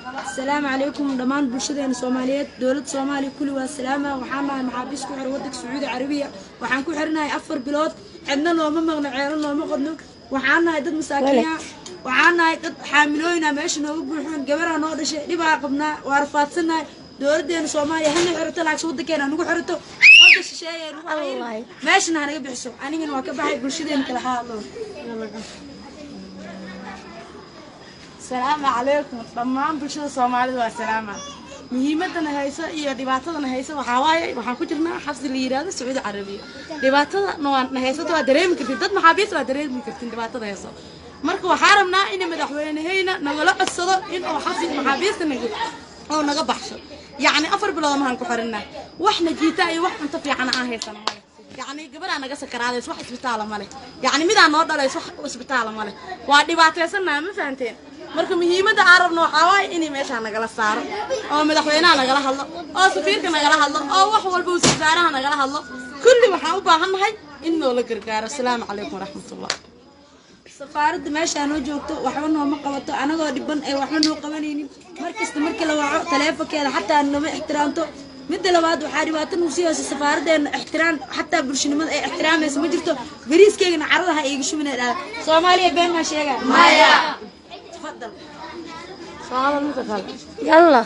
السلام عليكم دمان بلشدين الصوماليات دولة الصومالي كل والسلامة وحنا محابس كحر ودك سعودية عربية وحن كحرنا أفر بلاد عندنا لو ما مغنى عيرنا لو ما قدنك وحنا يدد مساكين وحنا يدد حاملونا ماشي نوقف الحين جبرنا نقدر شيء نبغى قبنا وعرفات سنة دولة دين الصومالي هن حرت لك شو بدك أنا نقول حرته نقدر شيء الله ماشي نحن نجيب حسوا أنا من واقف بحي بلشدين كل حال السلام عليكم دمان بلشده Soomaalidu waa salaama muhiimadana hayso iyo dhibaatadana hayso waxa waaye waxaan ku jirnaa xabsi la yiraahdo Sacuudi Carabiya dhibaatada haysato waa dareemi kartid dad maxaabiis waa dareemi kartid dhibaatada hayso marka waxaan rabnaa in madaxweynahayna nagala codsado in oo xabsi maxaabiista naga baxsho yani afar bilood ma han ku xirinaa waxna jiita iyo wax cunto fiican aan haysano يعني قبل أنا قصة كرادة واحد إسبتال ماله يعني ميدا نوضة لا واحد إسبتال ماله وادي باترسنا ما فهمتين مركم هي مدى عرب نوع حواي إني ماشي أنا قلا صار أو مدخلنا أنا قلا هلا أو سفيرك أنا قلا هلا أو وحول بوس زارها أنا قلا هلا كل وحاو باهم هاي إنه لقرقار السلام عليكم ورحمة الله سفارة ماشي أنا جوكتو وحنا ما قبضتو أنا قاعد يبان أي وحنا قوانين مركز لو تلافك كذا حتى إنه ما احترامته مدة لبعض وحاربات نوسية السفارة إن احترام حتى برشلونة احترام اسمه جرتو بريس كيجن عرضها يجيشوا من هذا صوماليا بين ما شيء مايا تفضل سؤال المتفق يلا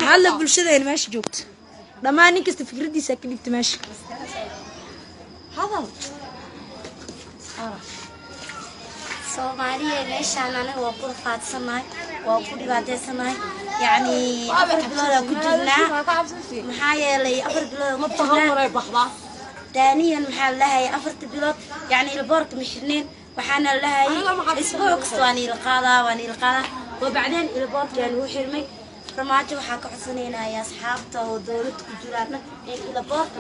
هلا برشلونة ماشي جوكت لما نكست فكرتي ساكنك تماشي هذا Soomaaliya meeshaan anaga waa ku faadsanahay waa ku dhibaataysanay yani afar bilood ku jirnaa maxaa yeelay afar bilood ma baxdaa daaniyan maxaa lahaay afar bilood yani ilboorka mixneen waxaana lahaay isbuuc kasta waan ila qaadaa وبعدين ilboorka aan u xirmay farmaajo waxa ka codsanaynayaa asxaabta oo dawladda ku jiraan in ilboorka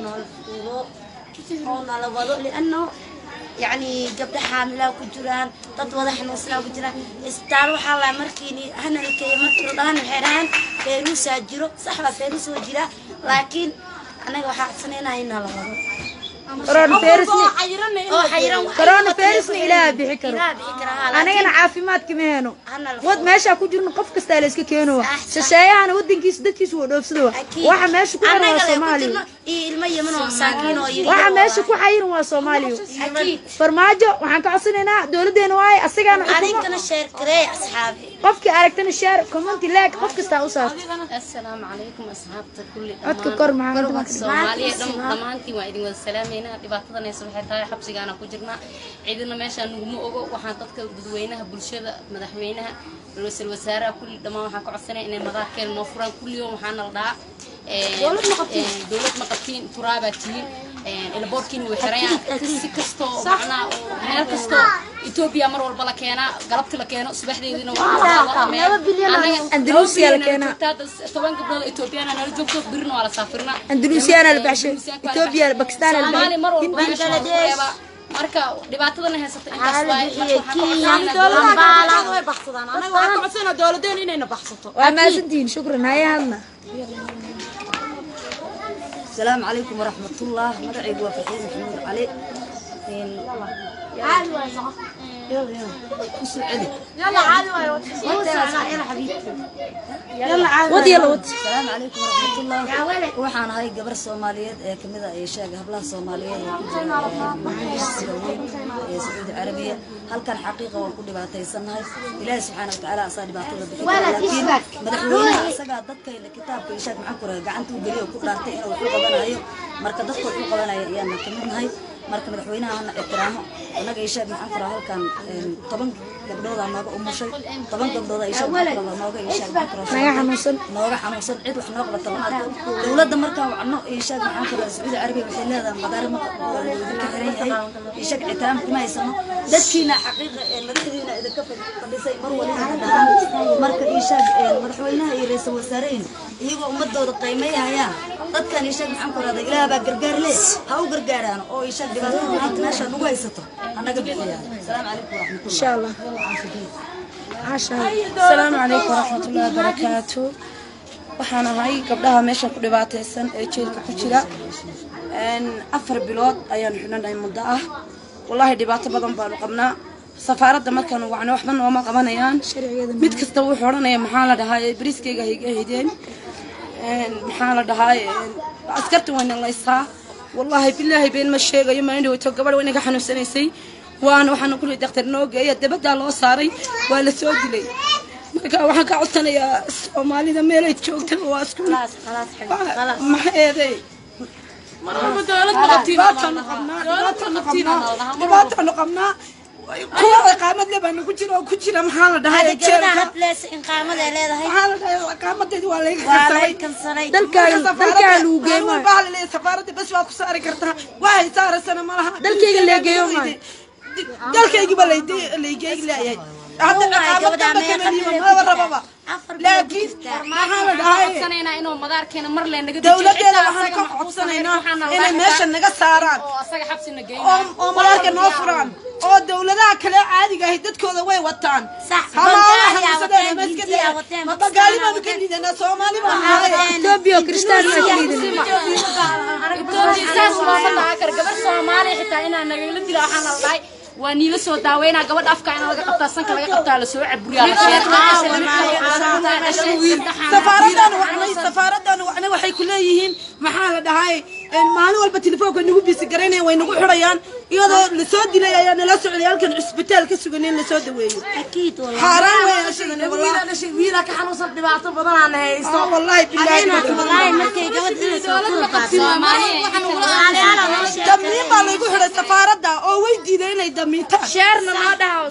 oo nala wado لانه يعني قبل حاملة وكجران تطوضح نوصلها وكجران استعروا حالا مركيني هنا الكي مركي لهن الحيران فيروس أجرو صحبة فيروس وجرا لكن أنا واحد سنين هنا لغضو كورونا فيروسني إلى بحكرة أنا عافيمات كمينو ود ماشي أكو جرن قف كستاليس كينو سشايا أنا ودن كيس دكيس ودوفسدوا واحد ماشي كو حير وصومالي المية منهم ساكين واحد ماشي كو حير وصومالي أكيد فرماجو وحن كعصننا دولدين واي أسيقان أريكتنا الشير كري أصحابي قفك أريكتنا الشير كومنتي لاك قف كستاوسات السلام عليكم أصحابتك كل عدك كور معانا Soomaaliya dhamaantii waa idin wada salaameynaa dhibaatadan ay waxay tahay xabsigaana ku jirnaa ciidana meesha nuguma ogo waxaan dadka dadweynaha bulshada madaxweynaha ra'iisul wasaaraha kulli dhamaan waxaan ka codsanay inay madaxkeen noo furaan kulli yom waxaan la dhahaa dawlad ma qabtiin turaabatiin ilboorkiina way xirayaan si kasto macnaa oo meel kasto Ethiopia mar walba la keena galabti la keeno subaxdeedina waa أندلسيا لكينا طبعاً قبل إثيوبيا أنا نرجو برنا على سافرنا أندلسيا أنا البعشة إثيوبيا باكستان البعشة بنغلاديش marka dhibaatadana haysata intaas way baxsadaan anaga waxaan ku codsanaa dawladeen inayna baxsato waa maasantiin shukran haya hadna السلام عليكم ورحمة الله مدعي وفحين محمود علي يلا عادي يلا حبيبتي يلا عادي يلا ود السلام عليكم ورحمة الله وحنا هاي قبر الصوماليات كمذا يشاق هبلا الصوماليات سعودي عربية هل كان حقيقة وكل بعتي سنة إلهي سبحانه وتعالى أصلا بعتوا لكن مدحونا سجى ضدك الكتاب يشاق معكورة قعنتوا بريء وكل رتين وحقوق بنا هاي مركز ضدك وحقوق بنا يا كمذا هاي marka madaxweynaha aan ixtiraamo anaga ishaag maxaan ku rahaa halkan 10 gabdhood aan nooga umushay 10 gabdhood ay ishaag nooga ishaag nooga xanuunsan cid wax noo qabata ma arko dawladda markaa wacno ishaag maxaan ku rahaa Sacuudi Carabiya waxay leedahay madaar ma ka xiran yahay ishaag ixtiraam kuma haysano dadkiina xaqiiqa madaxdiina idinka fadhisay mar waliba marka ishaag madaxweynaha iyo ra'iisul wasaaraha iyagoo ummadooda qiimeeyayaan dadkan ishaag maxaan ku rahaa ilaahay baa gargaar leh ha u gargaaraan oo ishaag السلام عليكم إن شاء الله السلام عليكم ورحمة الله وبركاته وحنا هاي قبلها ماشي كل بعتيسن جيلك كجرا أن أفر بلاد أيان حنا نايم مدة والله دبعت بدن بارقمنا safaaradda markaan wacno waxba nooma qabanayaan mid kasta wuxuu odhanaya maxaa la dhahaa bariiskayga hideen maxaa la dhahaa askarta wayna laysaa wallaahi bilaahi been ma sheegayo maalin dhaweyto gabadh waynaga xanuunsanaysay waana waxaana kulli daktar noo geeya dabaddaa loo saaray waa la soo dilay marka waxaan ka codsanayaa soomaalida meelay joogtaba waa isku maxeeday dhibaataanu qabnaa kuwa iqaamad le baanu ku jira oo ku jira maxaa la dhahay iqaamadeedi waa laga kansalay dalkaaga lagu geeyo safaaradda bas waa ku saari kartaa waxay saarasana malaha dalkayga leegeeyo dalkaygiba laygeegi leeyahay hadda iqaamadaba kamaniima rababa laakiin maxaa la dhahay inuu madaarkeena mar le naga dawladeeda waxaan ka codsanaynaa inay meesha naga saaraan oo madaarka noo furaan oo dawladaha kale caadiga ahi dadkooda way wataan magaalibaanu ka liidanaa soomaali etoobiya kristaan maa ka gabar soomaali xitaa inaan nagala dila waxaana la dhahay waa niila soo daaweynaa gabadha afka in laga qabtaa sanka laga qabtaa la soo safaaradan wacnay waxay ku leeyihiin maxaa la dhahay maalin walba telefoonka nagu bisi garaynaya way nagu xidhayaan iyadoo la soo dilay ayaa nala socday halkan cisbitaal ka sugan in la soo daweeyo xaaraan wiila ka xanuunsan dhibaato badan aan haysto wallahi billahi damiin baa laygu xidhay safaaradda oo way diiday inay damiintaan sheerna noo dhaho